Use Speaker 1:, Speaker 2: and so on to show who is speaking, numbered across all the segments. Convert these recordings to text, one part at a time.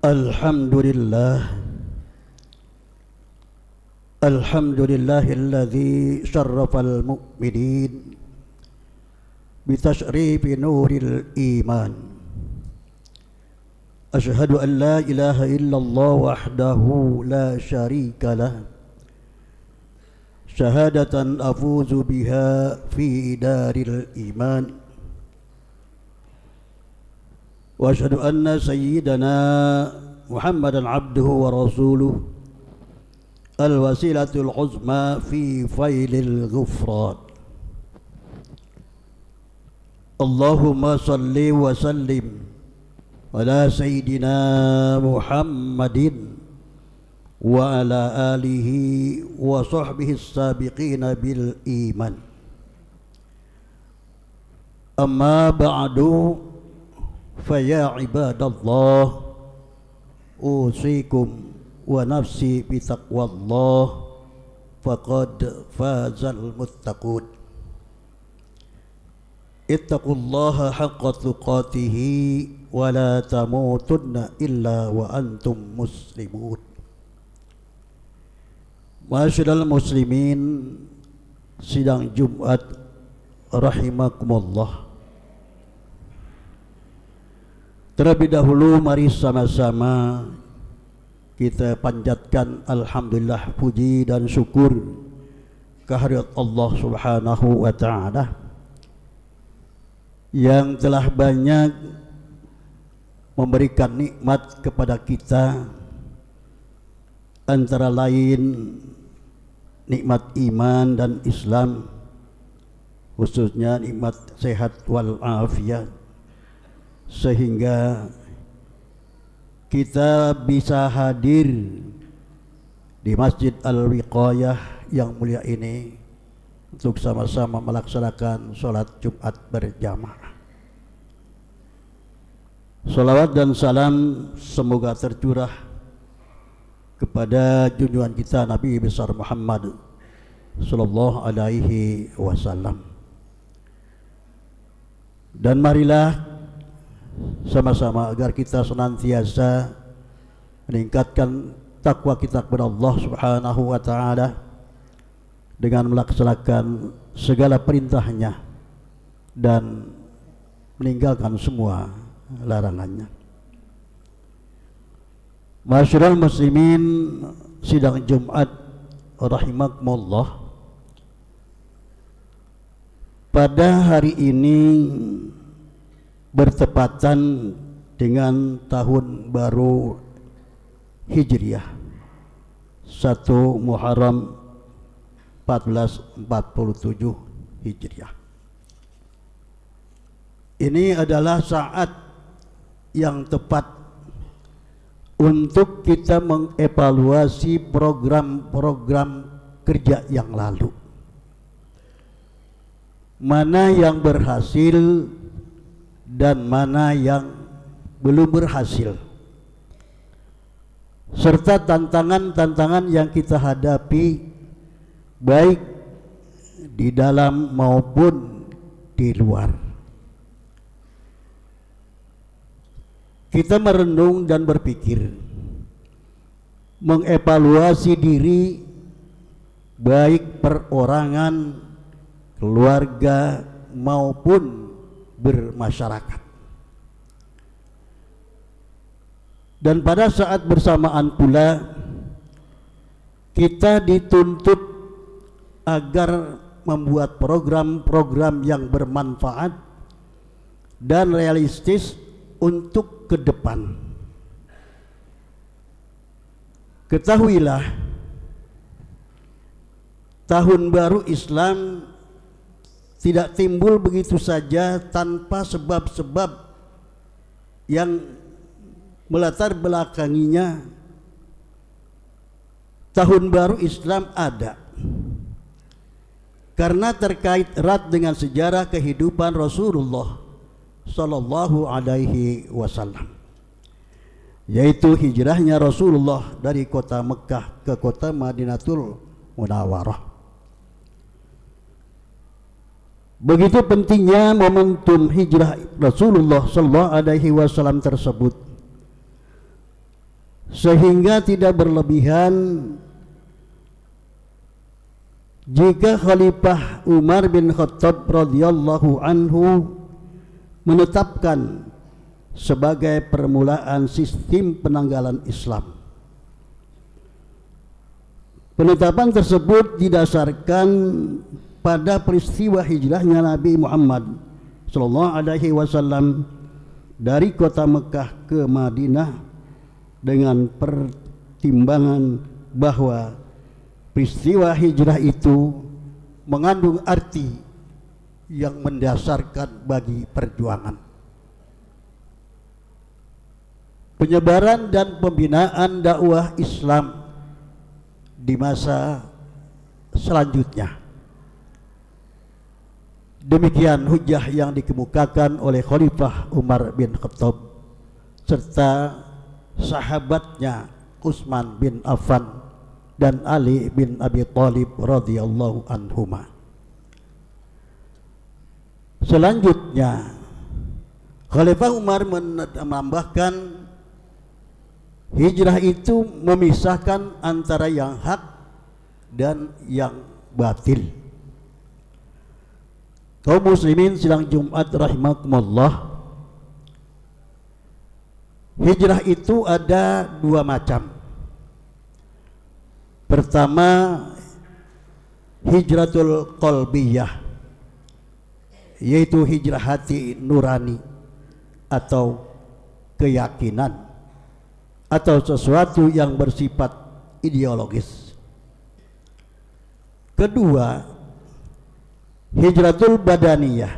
Speaker 1: Alhamdulillahilladzi syarrafal mu'minin bitashrifi nuril iman. Asyhadu an la ilaha illallah wahdahu la syarika lah, syahadatan afuzu biha fi daril iman. Wa asyhadu anna sayyidana Muhammadan abduhu wa rasuluh al-wasilatul uzma fi failil ghufran. Allahumma salli wa sallim ala sayyidina Muhammadin wa ala alihi wa sahbihi as-sabiqina bil iman. Amma ba'du, faya ibadallah, usikum wa nafsi bitaqwallah, faqad fazal muttaqun. Ittaqullaha haqqa tuqatihi wa la tamutunna illa wa antum muslimun. Ma'asyiral muslimin, sidang Jumat rahimakumullah. Terlebih dahulu mari sama-sama kita panjatkan alhamdulillah, puji dan syukur kehadirat Allah Subhanahu wa taala yang telah banyak memberikan nikmat kepada kita, antara lain nikmat iman dan Islam, khususnya nikmat sehat wal afiat, sehingga kita bisa hadir di Masjid Al-Wiqayah yang mulia ini untuk sama-sama melaksanakan sholat Jumat berjamaah. Salawat dan salam semoga tercurah kepada junjungan kita Nabi besar Muhammad sallallahu alaihi wasallam. Dan marilah sama-sama agar kita senantiasa meningkatkan takwa kita kepada Allah Subhanahu wa taala dengan melaksanakan segala perintahnya dan meninggalkan semua larangannya. Ma'asyiral muslimin, sidang Jumat rahimakumullah. Pada hari ini bertepatan dengan tahun baru Hijriah 1 Muharram 1447 Hijriah. Ini adalah saat yang tepat untuk kita mengevaluasi program-program kerja yang lalu. Mana yang berhasil dan mana yang belum berhasil, serta tantangan-tantangan yang kita hadapi baik di dalam maupun di luar. Kita merenung dan berpikir, mengevaluasi diri baik perorangan, keluarga maupun bermasyarakat. Dan pada saat bersamaan pula kita dituntut agar membuat program-program yang bermanfaat dan realistis untuk ke depan. Ketahuilah, tahun baru Islam tidak timbul begitu saja tanpa sebab-sebab yang melatar belakanginya. Tahun baru Islam ada karena terkait erat dengan sejarah kehidupan Rasulullah sallallahu alaihi wasallam, yaitu hijrahnya Rasulullah dari kota Mekah ke kota Madinatul Munawwarah. Begitu pentingnya momentum hijrah Rasulullah sallallahu alaihi wasallam tersebut, sehingga tidak berlebihan jika Khalifah Umar bin Khattab radhiyallahu anhu menetapkan sebagai permulaan sistem penanggalan Islam. Penetapan tersebut didasarkan pada peristiwa hijrahnya Nabi Muhammad sallallahu alaihi wasallam dari kota Mekah ke Madinah dengan pertimbangan bahwa peristiwa hijrah itu mengandung arti yang mendasarkan bagi perjuangan, penyebaran dan pembinaan dakwah Islam di masa selanjutnya. Demikian hujah yang dikemukakan oleh Khalifah Umar bin Khattab serta sahabatnya Utsman bin Affan dan Ali bin Abi Thalib radhiyallahu anhuma. Selanjutnya Khalifah Umar menambahkan hijrah itu memisahkan antara yang hak dan yang batil. Kaum muslimin sidang Jumat rahimakumullah, hijrah itu ada dua macam. Pertama, hijratul qalbiyah, yaitu hijrah hati nurani atau keyakinan atau sesuatu yang bersifat ideologis. Kedua, hijratul badaniyah,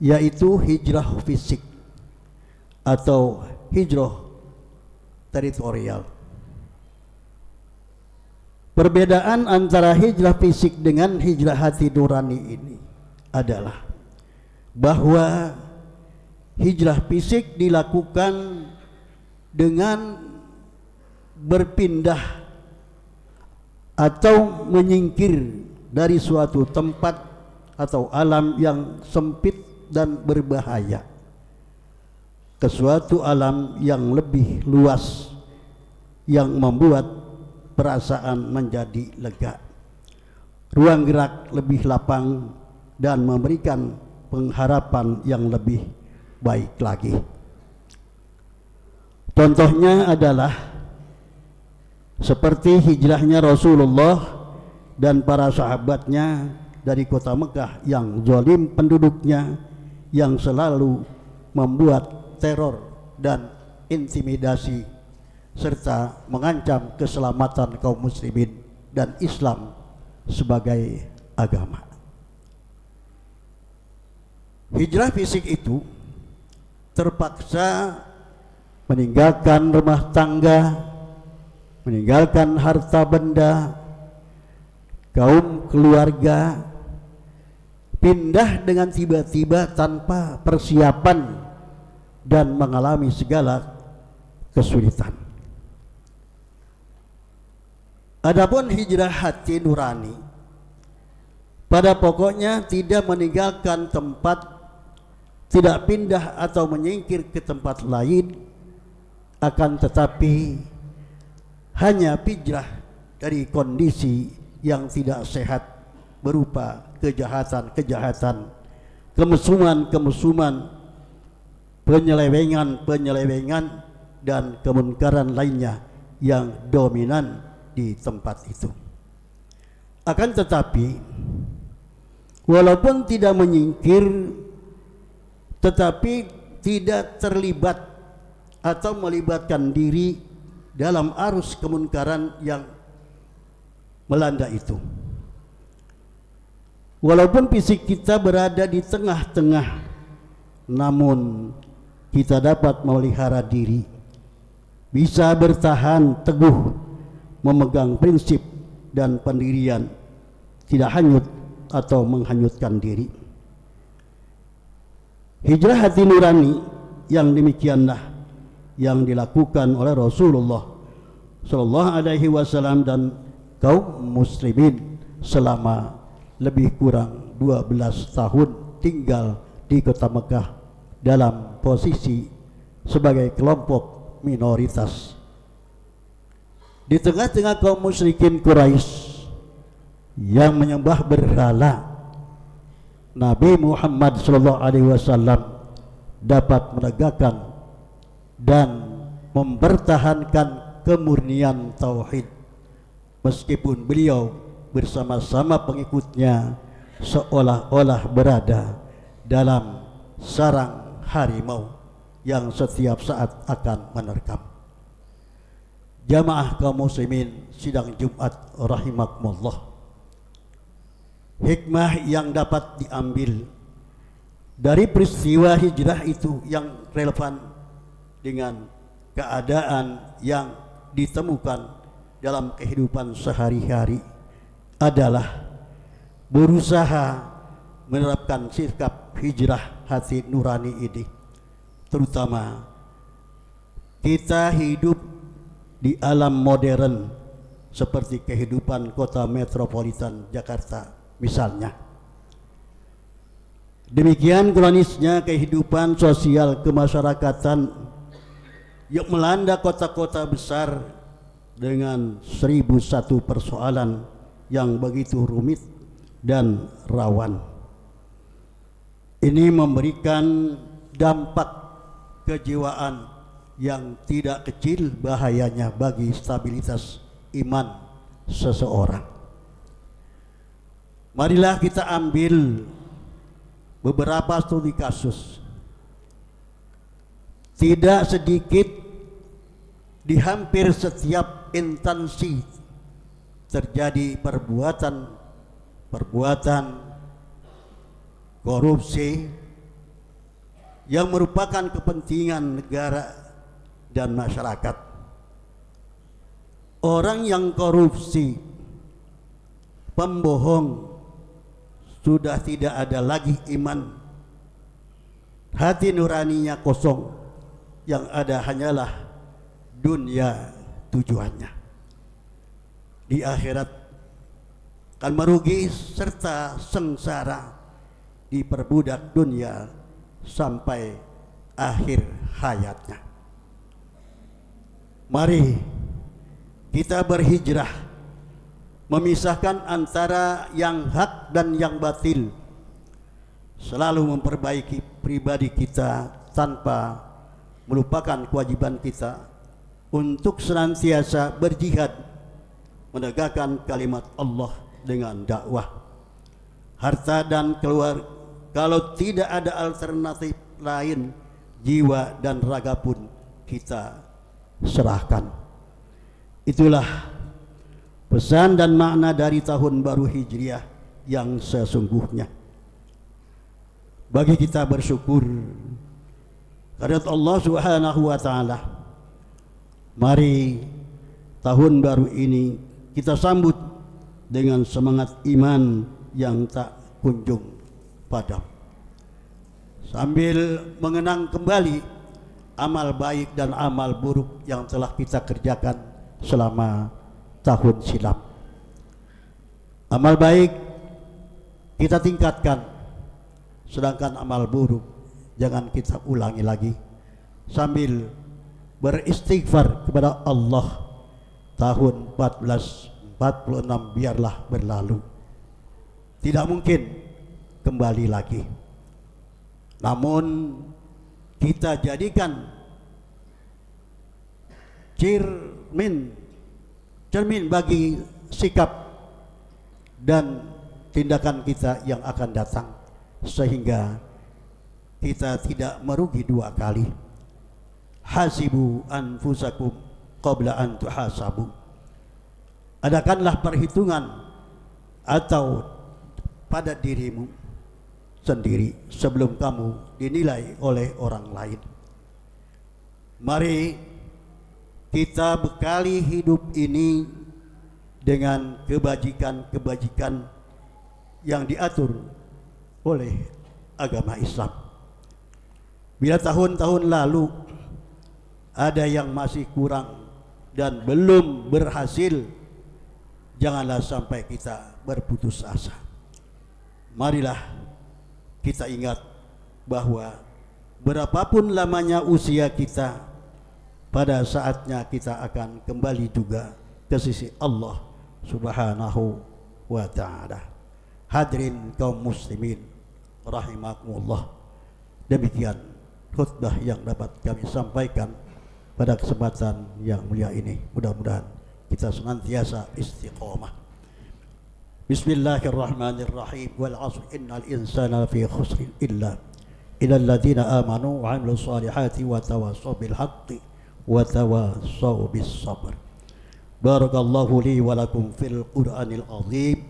Speaker 1: yaitu hijrah fisik atau hijrah teritorial. Perbedaan antara hijrah fisik dengan hijrah hati nurani ini adalah bahwa hijrah fisik dilakukan dengan berpindah atau menyingkir dari suatu tempat atau alam yang sempit dan berbahaya ke suatu alam yang lebih luas yang membuat perasaan menjadi lega, ruang gerak lebih lapang dan memberikan pengharapan yang lebih baik lagi. Contohnya adalah seperti hijrahnya Rasulullah dan para sahabatnya dari kota Mekah yang zalim penduduknya, yang selalu membuat teror dan intimidasi serta mengancam keselamatan kaum muslimin dan Islam sebagai agama. Hijrah fisik itu terpaksa meninggalkan rumah tangga, meninggalkan harta benda, kaum keluarga, pindah dengan tiba-tiba tanpa persiapan dan mengalami segala kesulitan. Adapun hijrah hati nurani pada pokoknya tidak meninggalkan tempat, tidak pindah atau menyingkir ke tempat lain, akan tetapi hanya hijrah dari kondisi yang tidak sehat berupa kejahatan-kejahatan, kemesuman-kemesuman, penyelewengan-penyelewengan dan kemunkaran lainnya yang dominan di tempat itu. Akan tetapi walaupun tidak menyingkir tetapi tidak terlibat atau melibatkan diri dalam arus kemunkaran yang melanda itu. Walaupun fisik kita berada di tengah-tengah, namun kita dapat memelihara diri, bisa bertahan teguh memegang prinsip dan pendirian, tidak hanyut atau menghanyutkan diri. Hijrah hati nurani yang demikianlah yang dilakukan oleh Rasulullah sallallahu alaihi wasallam dan kaum muslimin selama lebih kurang 12 tahun tinggal di kota Mekah dalam posisi sebagai kelompok minoritas Di tengah-tengah kaum musyrikin Quraisy yang menyembah berhala, Nabi Muhammad SAW dapat menegakkan dan mempertahankan kemurnian tauhid, meskipun beliau bersama-sama pengikutnya seolah-olah berada dalam sarang harimau yang setiap saat akan menerkam. Jamaah kaum muslimin sidang Jumat rahimakumullah, hikmah yang dapat diambil dari peristiwa hijrah itu yang relevan dengan keadaan yang ditemukan dalam kehidupan sehari-hari adalah berusaha menerapkan sikap hijrah hati nurani ini, terutama kita hidup di alam modern seperti kehidupan kota metropolitan Jakarta misalnya. Demikian kronisnya kehidupan sosial kemasyarakatan yang melanda kota-kota besar dengan 1001 persoalan yang begitu rumit dan rawan. Ini memberikan dampak kejiwaan yang tidak kecil bahayanya bagi stabilitas iman seseorang. Marilah kita ambil beberapa studi kasus. Tidak sedikit di hampir setiap instansi terjadi perbuatan korupsi yang merupakan kepentingan negara dan masyarakat. Orang yang korupsi, pembohong, sudah tidak ada lagi iman, hati nuraninya kosong, yang ada hanyalah dunia tujuannya. Di akhirat akan merugi serta sengsara, diperbudak dunia sampai akhir hayatnya. Mari kita berhijrah, memisahkan antara yang hak dan yang batil, selalu memperbaiki pribadi kita tanpa melupakan kewajiban kita untuk senantiasa berjihad menegakkan kalimat Allah dengan dakwah. Harta dan keluarga, kalau tidak ada alternatif lain, jiwa dan raga pun kita serahkan. Itulah pesan dan makna dari tahun baru Hijriah yang sesungguhnya. Bagi kita bersyukur karena Allah Subhanahu wa taala, mari tahun baru ini kita sambut dengan semangat iman yang tak kunjung padam, sambil mengenang kembali amal baik dan amal buruk yang telah kita kerjakan selama tahun silam. Amal baik kita tingkatkan, sedangkan amal buruk jangan kita ulangi lagi, sambil beristighfar kepada Allah. Tahun 1446 biarlah berlalu, tidak mungkin kembali lagi. Namun kita jadikan cermin bagi sikap dan tindakan kita yang akan datang, sehingga kita tidak merugi dua kali. Hasibu anfusakum qabla an tuhasabu. Adakanlah perhitungan atau pada dirimu sendiri sebelum kamu dinilai oleh orang lain. Mari kita bekali hidup ini dengan kebajikan-kebajikan yang diatur oleh agama Islam. Bila tahun-tahun lalu ada yang masih kurang dan belum berhasil, janganlah sampai kita berputus asa. Marilah kita ingat bahwa berapapun lamanya usia kita, pada saatnya kita akan kembali juga ke sisi Allah Subhanahu wa ta'ala. Hadirin kaum muslimin rahimakumullah, demikian khutbah yang dapat kami sampaikan pada kesempatan yang mulia ini. Mudah-mudahan kita senantiasa istiqomah. Bismillahirrahmanirrahim. Wal 'asr innal insana lafi khusr illa alladziina aamanu wa 'amilus shalihati wa tawassaw bil haqqi wa tawassaw bis sabr. Barakallahu li wa lakum fil Qur'anil 'azim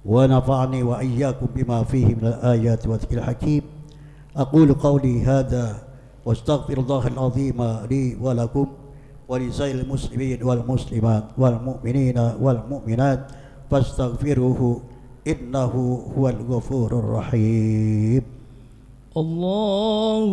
Speaker 1: wa nafa'ani wa iyyakum bima fihi minal ayati wa dzikril hakim. Aqulu qawli hadza wa astaghfirullahal 'azima li wa lakum wa lisairil muslimin wal muslimat wal mu'minina wal mu'minat fastaghfiruhu innahu huwal ghafurur rahim.
Speaker 2: Allahumma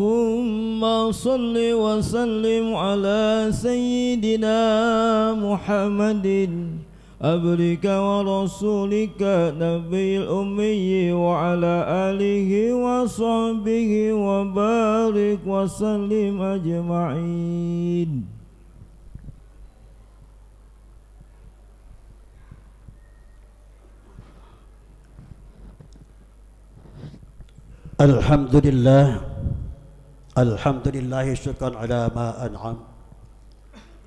Speaker 2: salli wa sallim ala sayyidina Muhammadin abdika wa rasulika nabiyil ummi wa ala alihi wa sahbihi wa barik wa sallim ajma'in.
Speaker 1: Alhamdulillah, alhamdulillah syukran ala ma an'am.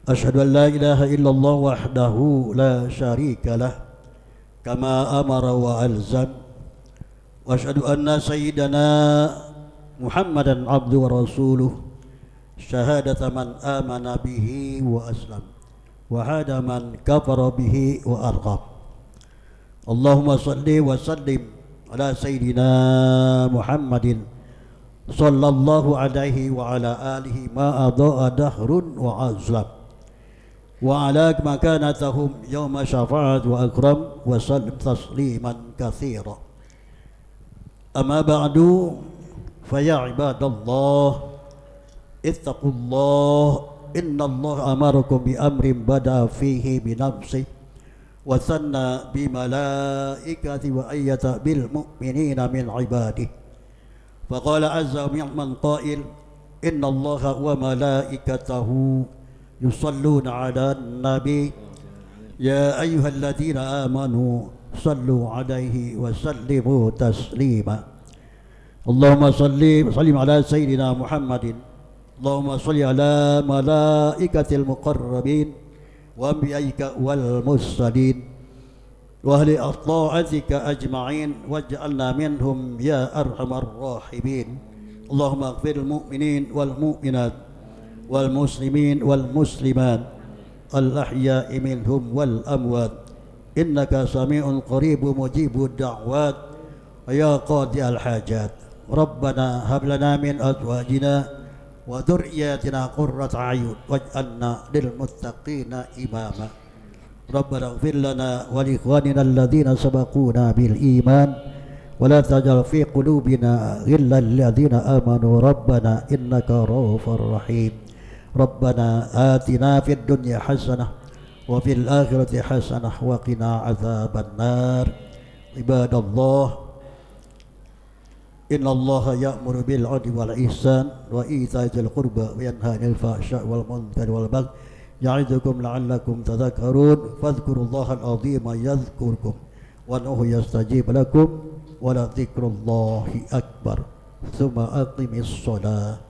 Speaker 1: Asyhadu an la ilaha illallah wahdahu la syarika lah kama amara wa alzam. Wa asyhadu anna sayyidana Muhammadan abdu wa rasuluh syahadata man amana bihi wa aslam wa hada man kafara bihi wa arqab. Allahumma salli wa sallim ala sayyidina Muhammadin sallallahu alaihi wa ala alihi ma adha'a dahrun wa azlam wa ala makanatahum yawma syafa'at wa akram wa sallim tasliman katsira. Amma ba'du, fa ya ibadallah ittaqullah innallaha amarakum bi amrin bada fihi bi nafsihi wa sanna bi malaikati wa ayyata bil mu'minina min ibadihi. Faqala azza man qail inna allaha wa malaikatahu yusalluna ala nabi ya ayyuhalladzina amanu sallu alaihi wa sallimu taslima. Allahumma sallim ala sayyidina Muhammadin. Allahumma salli ala malaikatil muqarrabin wa anbiya'ika wal mursalin wa ahli ta'atika ajma'in waj'alna minhum ya arhamar rahimin. Allahumma ighfir lil mu'minin wal mu'minat wal muslimin wal muslimat al ahya'i minhum wal amwat innaka sami'un qaribun mujibud da'wat ya qadi al hajat. Rabbana hab lana min azwajina wa dzurriyyatina qurrata a'yun waj'alna lil muttaqina imama. Rabbana ighfir lana wa li ikhwanina alladhina sabaquna bil iman wa la taj'al fi qulubina ghillan lil ladzina amanu rabbana innaka ra'ufur rahim. Rabbana atina fid dunya hasanah wa fil akhirati hasanah wa qina adzaban nar. Ibadallah, inna allaha ya'muru bil 'adli wal ihsan wa ita'i dzil qurba wa yanha 'anil fahsya'i wal munkari wal baghi ya'idukum la'allakum tadhakkarun. Fadhkurullaha al-'azima yadhkurkum wad'uhu yastajib lakum wa la dzikrullahi akbar. Tsumma aqimis shalah.